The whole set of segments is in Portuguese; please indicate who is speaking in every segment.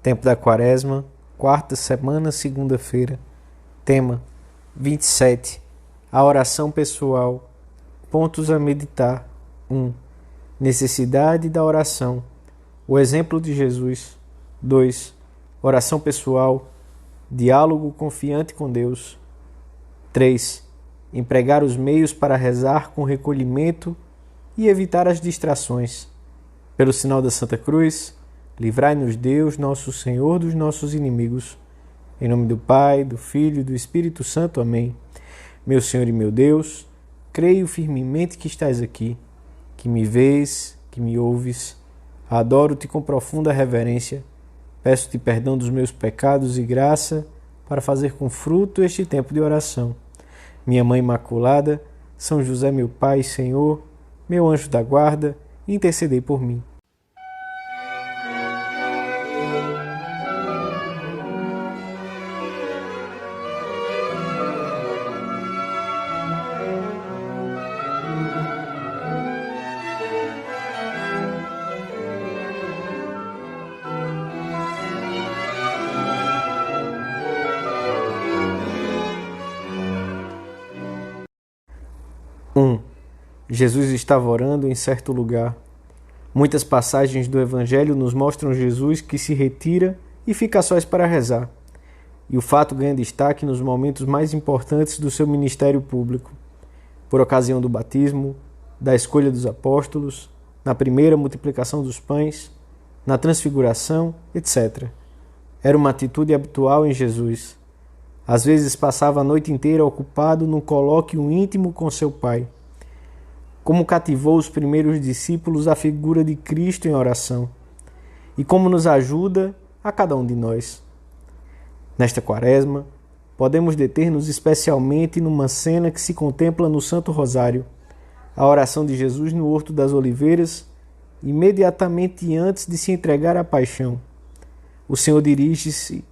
Speaker 1: Tempo da Quaresma, quarta semana, segunda-feira. Tema: 27. A oração pessoal. Pontos a meditar. 1. Necessidade da oração. O exemplo de Jesus. 2. Oração pessoal. Diálogo confiante com Deus. 3. Empregar os meios para rezar com recolhimento e evitar as distrações. Pelo sinal da Santa Cruz, livrai-nos Deus, nosso Senhor, dos nossos inimigos. Em nome do Pai, do Filho e do Espírito Santo. Amém. Meu Senhor e meu Deus, creio firmemente que estás aqui, que me vês, que me ouves. Adoro-te com profunda reverência. Peço-te perdão dos meus pecados e graça para fazer com fruto este tempo de oração. Minha Mãe Imaculada, São José, meu Pai e Senhor, meu anjo da guarda, intercedei por mim. Jesus estava orando em certo lugar. Muitas passagens do Evangelho nos mostram Jesus que se retira e fica a sós para rezar. E o fato ganha destaque nos momentos mais importantes do seu ministério público, por ocasião do batismo, da escolha dos apóstolos, na primeira multiplicação dos pães, na transfiguração, etc. Era uma atitude habitual em Jesus. Às vezes passava a noite inteira ocupado num colóquio íntimo com seu Pai. Como cativou os primeiros discípulos a figura de Cristo em oração, e como nos ajuda a cada um de nós. Nesta Quaresma, podemos deter-nos especialmente numa cena que se contempla no Santo Rosário, a oração de Jesus no Horto das Oliveiras, imediatamente antes de se entregar à paixão. O Senhor dirige-se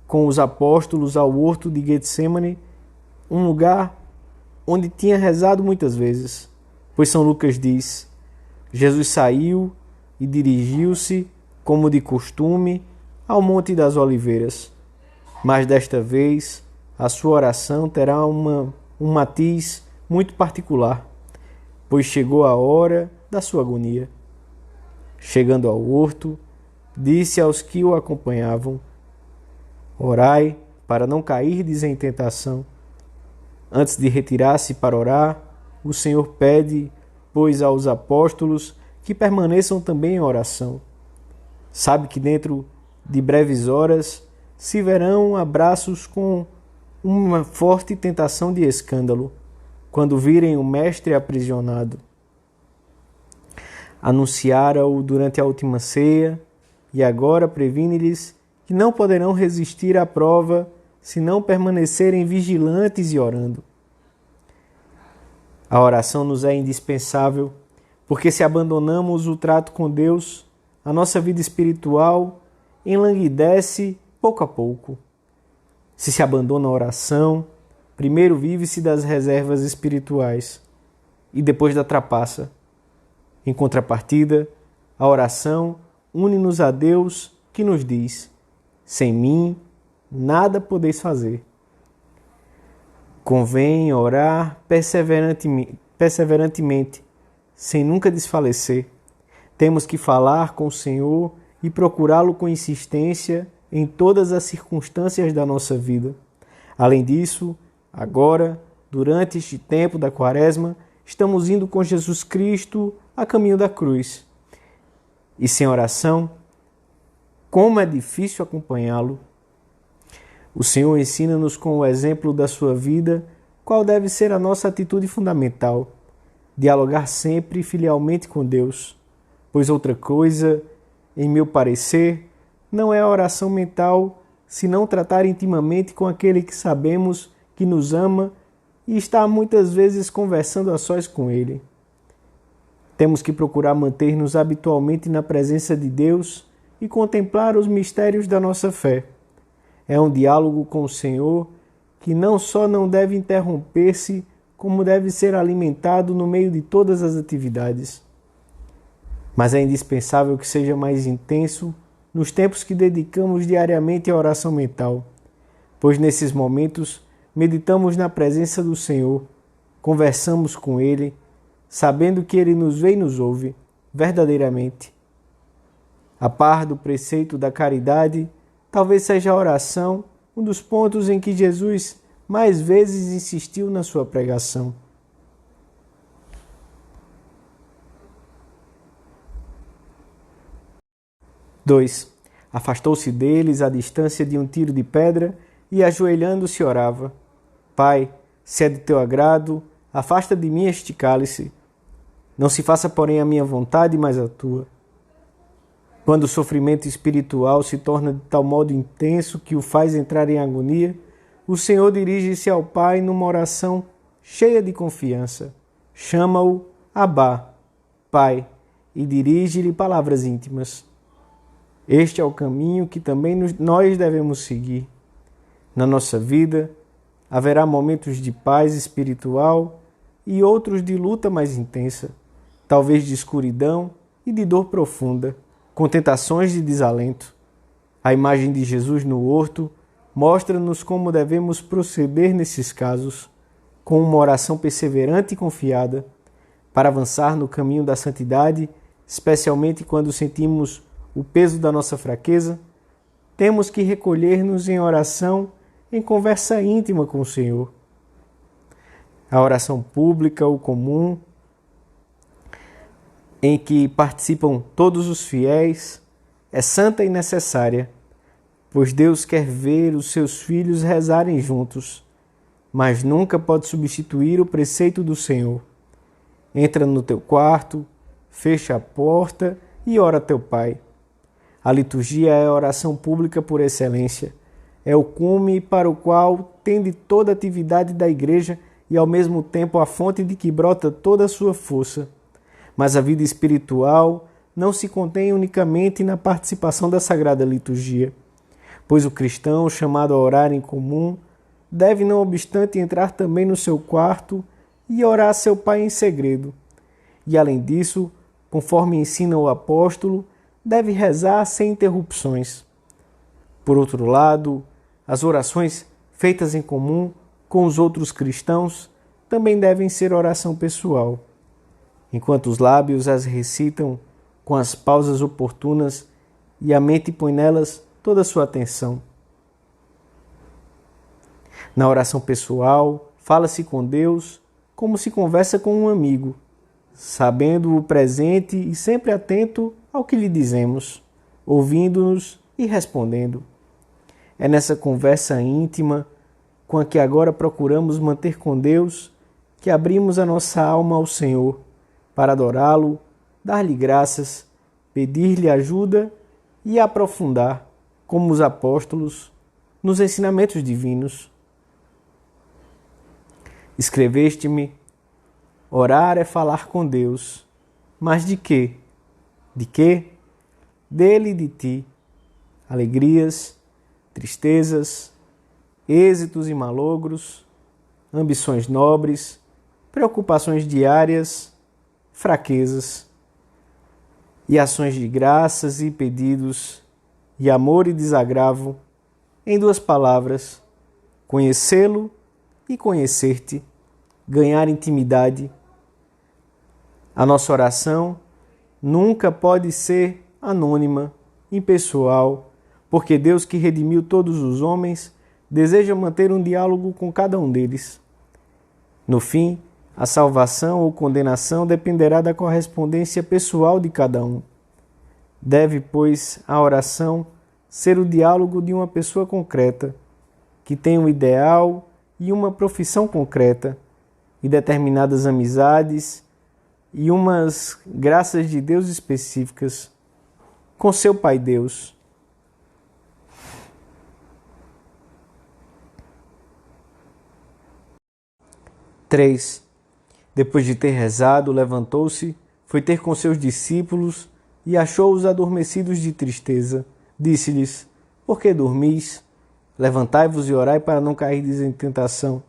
Speaker 1: com os apóstolos ao Horto de Getsemane, um lugar onde tinha rezado muitas vezes. Pois São Lucas diz: Jesus saiu e dirigiu-se, como de costume, ao Monte das Oliveiras. Mas desta vez, a sua oração terá um matiz muito particular, pois chegou a hora da sua agonia. Chegando ao horto, disse aos que o acompanhavam: Orai para não cairdes em tentação. Antes de retirar-se para orar, o Senhor pede, pois, aos apóstolos que permaneçam também em oração. Sabe que dentro de breves horas se verão abraços com uma forte tentação de escândalo, quando virem o Mestre aprisionado. Anunciara-o durante a última ceia, e agora previne-lhes que não poderão resistir à prova se não permanecerem vigilantes e orando. A oração nos é indispensável, porque se abandonamos o trato com Deus, a nossa vida espiritual enlanguidece pouco a pouco. Se se abandona a oração, primeiro vive-se das reservas espirituais e depois da trapaça. Em contrapartida, a oração une-nos a Deus que nos diz: sem mim, nada podeis fazer. Convém orar perseverantemente, sem nunca desfalecer. Temos que falar com o Senhor e procurá-lo com insistência em todas as circunstâncias da nossa vida. Além disso, agora, durante este tempo da Quaresma, estamos indo com Jesus Cristo a caminho da cruz. E sem oração, como é difícil acompanhá-lo. O Senhor ensina-nos com o exemplo da sua vida qual deve ser a nossa atitude fundamental: dialogar sempre filialmente com Deus, pois outra coisa, em meu parecer, não é a oração mental, senão tratar intimamente com aquele que sabemos que nos ama e está muitas vezes conversando a sós com ele. Temos que procurar manter-nos habitualmente na presença de Deus e contemplar os mistérios da nossa fé. É um diálogo com o Senhor que não só não deve interromper-se, como deve ser alimentado no meio de todas as atividades. Mas é indispensável que seja mais intenso nos tempos que dedicamos diariamente à oração mental, pois nesses momentos meditamos na presença do Senhor, conversamos com Ele, sabendo que Ele nos vê e nos ouve verdadeiramente. A par do preceito da caridade, talvez seja a oração um dos pontos em que Jesus mais vezes insistiu na sua pregação. 2. Afastou-se deles à distância de um tiro de pedra e, ajoelhando-se, orava: Pai, se é de teu agrado, afasta de mim este cálice. Não se faça, porém, a minha vontade, mas a tua. Quando o sofrimento espiritual se torna de tal modo intenso que o faz entrar em agonia, o Senhor dirige-se ao Pai numa oração cheia de confiança. Chama-o Abá, Pai, e dirige-lhe palavras íntimas. Este é o caminho que também nós devemos seguir. Na nossa vida, haverá momentos de paz espiritual e outros de luta mais intensa, talvez de escuridão e de dor profunda, com tentações de desalento. A imagem de Jesus no horto mostra-nos como devemos proceder nesses casos, com uma oração perseverante e confiada, para avançar no caminho da santidade, especialmente quando sentimos o peso da nossa fraqueza. Temos que recolher-nos em oração, em conversa íntima com o Senhor. A oração pública ou comum, em que participam todos os fiéis, é santa e necessária, pois Deus quer ver os seus filhos rezarem juntos, mas nunca pode substituir o preceito do Senhor. Entra no teu quarto, fecha a porta e ora a teu Pai. A liturgia é a oração pública por excelência. É o cume para o qual tende toda a atividade da Igreja e, ao mesmo tempo, a fonte de que brota toda a sua força. Mas a vida espiritual não se contém unicamente na participação da Sagrada Liturgia, pois o cristão, chamado a orar em comum, deve, não obstante, entrar também no seu quarto e orar a seu Pai em segredo. E, além disso, conforme ensina o apóstolo, deve rezar sem interrupções. Por outro lado, as orações feitas em comum com os outros cristãos também devem ser oração pessoal, enquanto os lábios as recitam com as pausas oportunas e a mente põe nelas toda a sua atenção. Na oração pessoal, fala-se com Deus como se conversa com um amigo, sabendo o presente e sempre atento ao que lhe dizemos, ouvindo-nos e respondendo. É nessa conversa íntima, com a que agora procuramos manter com Deus, que abrimos a nossa alma ao Senhor, para adorá-lo, dar-lhe graças, pedir-lhe ajuda e aprofundar, como os apóstolos, nos ensinamentos divinos. Escreveste-me: orar é falar com Deus. Mas de quê? De quê? Dele e de ti. Alegrias, tristezas, êxitos e malogros, ambições nobres, preocupações diárias, fraquezas, e ações de graças e pedidos, e amor e desagravo, em duas palavras: conhecê-lo e conhecer-te, ganhar intimidade. A nossa oração nunca pode ser anônima, impessoal, porque Deus, que redimiu todos os homens, deseja manter um diálogo com cada um deles. No fim, a salvação ou condenação dependerá da correspondência pessoal de cada um. Deve, pois, a oração ser o diálogo de uma pessoa concreta, que tem um ideal e uma profissão concreta, e determinadas amizades e umas graças de Deus específicas, com seu Pai Deus. Três. Depois de ter rezado, levantou-se, foi ter com seus discípulos e achou-os adormecidos de tristeza. Disse-lhes: por que dormis? Levantai-vos e orai para não cairdes em tentação.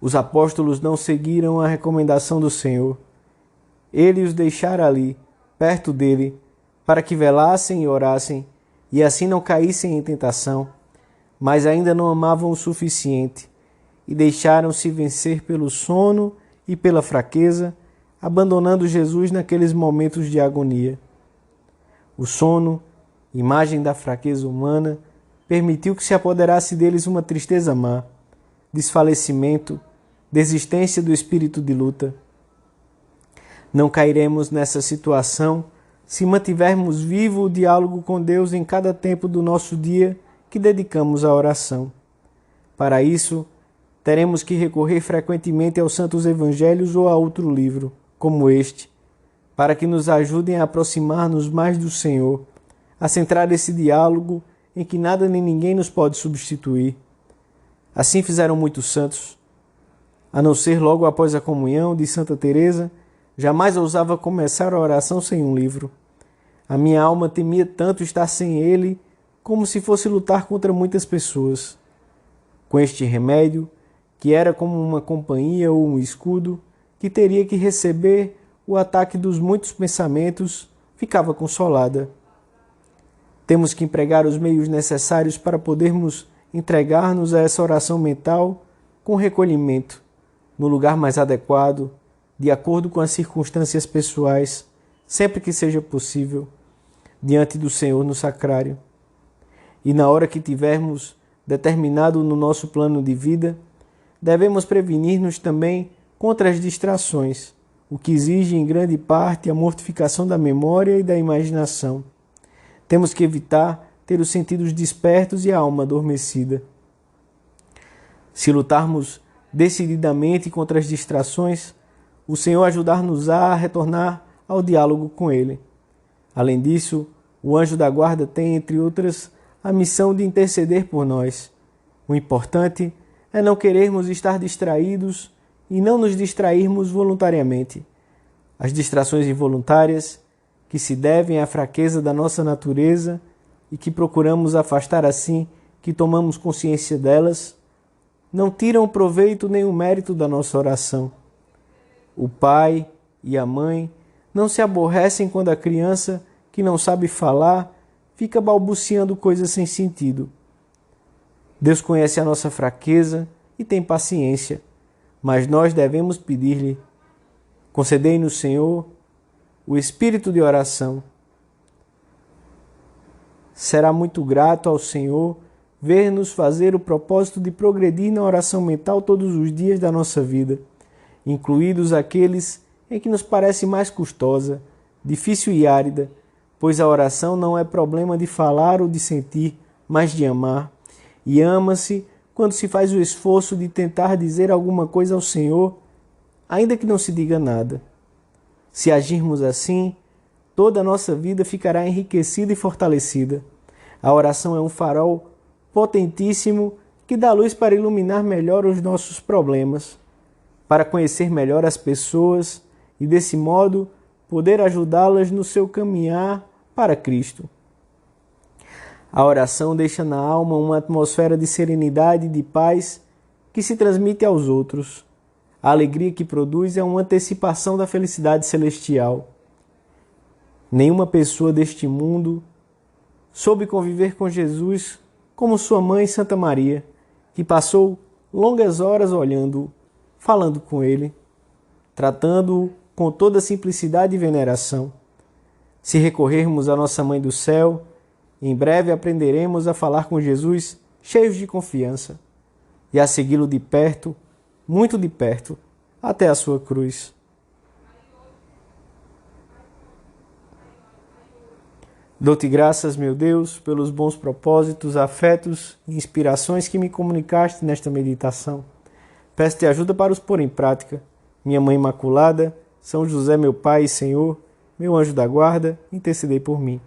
Speaker 1: Os apóstolos não seguiram a recomendação do Senhor. Ele os deixara ali, perto dele, para que velassem e orassem, e assim não caíssem em tentação, mas ainda não amavam o suficiente e deixaram-se vencer pelo sono e pela fraqueza, abandonando Jesus naqueles momentos de agonia. O sono, imagem da fraqueza humana, permitiu que se apoderasse deles uma tristeza má, desfalecimento, desistência do espírito de luta. Não cairemos nessa situação se mantivermos vivo o diálogo com Deus em cada tempo do nosso dia que dedicamos à oração. Para isso, teremos que recorrer frequentemente aos Santos Evangelhos ou a outro livro, como este, para que nos ajudem a aproximar-nos mais do Senhor, a centrar esse diálogo em que nada nem ninguém nos pode substituir. Assim fizeram muitos santos. A não ser logo após a comunhão de Santa Teresa, jamais ousava começar a oração sem um livro. A minha alma temia tanto estar sem ele, como se fosse lutar contra muitas pessoas. Com este remédio, que era como uma companhia ou um escudo, que teria que receber o ataque dos muitos pensamentos, ficava consolada. Temos que empregar os meios necessários para podermos entregar-nos a essa oração mental com recolhimento, no lugar mais adequado, de acordo com as circunstâncias pessoais, sempre que seja possível, diante do Senhor no sacrário. E na hora que tivermos determinado no nosso plano de vida, devemos prevenir-nos também contra as distrações, o que exige em grande parte a mortificação da memória e da imaginação. Temos que evitar ter os sentidos despertos e a alma adormecida. Se lutarmos decididamente contra as distrações, o Senhor ajudar-nos a retornar ao diálogo com Ele. Além disso, o anjo da guarda tem, entre outras, a missão de interceder por nós. O importante é não querermos estar distraídos e não nos distrairmos voluntariamente. As distrações involuntárias, que se devem à fraqueza da nossa natureza e que procuramos afastar assim que tomamos consciência delas, não tiram proveito nem o mérito da nossa oração. O pai e a mãe não se aborrecem quando a criança, que não sabe falar, fica balbuciando coisas sem sentido. Deus conhece a nossa fraqueza e tem paciência, mas nós devemos pedir-lhe: concedei-nos, Senhor, o espírito de oração. Será muito grato ao Senhor ver-nos fazer o propósito de progredir na oração mental todos os dias da nossa vida, incluídos aqueles em que nos parece mais custosa, difícil e árida, pois a oração não é problema de falar ou de sentir, mas de amar. E ama-se quando se faz o esforço de tentar dizer alguma coisa ao Senhor, ainda que não se diga nada. Se agirmos assim, toda a nossa vida ficará enriquecida e fortalecida. A oração é um farol potentíssimo que dá luz para iluminar melhor os nossos problemas, para conhecer melhor as pessoas e, desse modo, poder ajudá-las no seu caminhar para Cristo. A oração deixa na alma uma atmosfera de serenidade e de paz que se transmite aos outros. A alegria que produz é uma antecipação da felicidade celestial. Nenhuma pessoa deste mundo soube conviver com Jesus como sua mãe Santa Maria, que passou longas horas olhando-o, falando com ele, tratando-o com toda simplicidade e veneração. Se recorrermos à nossa Mãe do Céu, em breve aprenderemos a falar com Jesus cheios de confiança e a segui-lo de perto, muito de perto, até a sua cruz. Dou-te graças, meu Deus, pelos bons propósitos, afetos e inspirações que me comunicaste nesta meditação. Peço-te ajuda para os pôr em prática. Minha Mãe Imaculada, São José, meu Pai e Senhor, meu anjo da guarda, intercedei por mim.